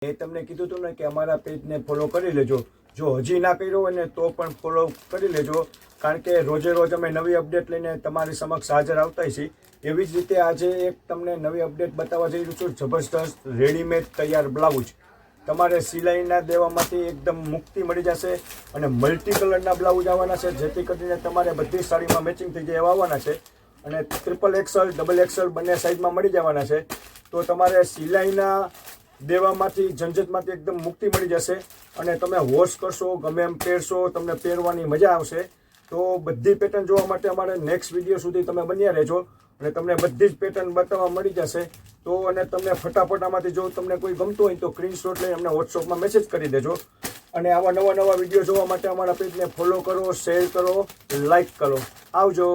એ તમને કીધું હતું ને કે અમારા પેજને ફોલો કરી લેજો. જો હજી ના કર્યો હોય ને તો પણ ફોલો કરી લેજો, કારણ કે રોજે રોજ અમે નવી અપડેટ લઈને તમારી સમક્ષ હાજર આવતા છીએ. એવી જ રીતે આજે એક તમને નવી અપડેટ બતાવવા જઈ રહ્યું છું. જબરદસ્ત રેડીમેડ તૈયાર બ્લાઉઝ તમારે સિલાઈના દેવામાંથી એકદમ મુક્તિ મળી જશે અને મલ્ટી કલરના બ્લાઉઝ આવવાના છે, જેથી કરીને તમારે બધી સાડીમાં મેચિંગ થઈ જાય એવા આવવાના છે. અને ટ્રિપલ એક્સલ ડબલ એક્સલ બંને સાઇઝમાં મળી જવાના છે. તો તમારે સિલાઈના દેવામાંથી ઝંઝટમાંથી એકદમ મુક્તિ મળી જશે અને તમે વોશ કરશો, ગમે એમ પહેરશો, તમને પહેરવાની મજા આવશે. તો બધી પેટર્ન જોવા માટે અમારે નેક્સ્ટ વિડીયો સુધી તમે બન્યા રહેજો અને તમને બધી જ પેટર્ન બતાવવા મળી જશે. તો અને તમને ફટાફટ આમાંથી જો તમને કોઈ ગમતું હોય તો સ્ક્રીનશોટ લઈ અમને વોટ્સઅપમાં મેસેજ કરી દેજો. અને આવા નવા વિડીયો જોવા માટે અમારા પેજને ફોલો કરો, શેર કરો, લાઈક કરો. આવજો.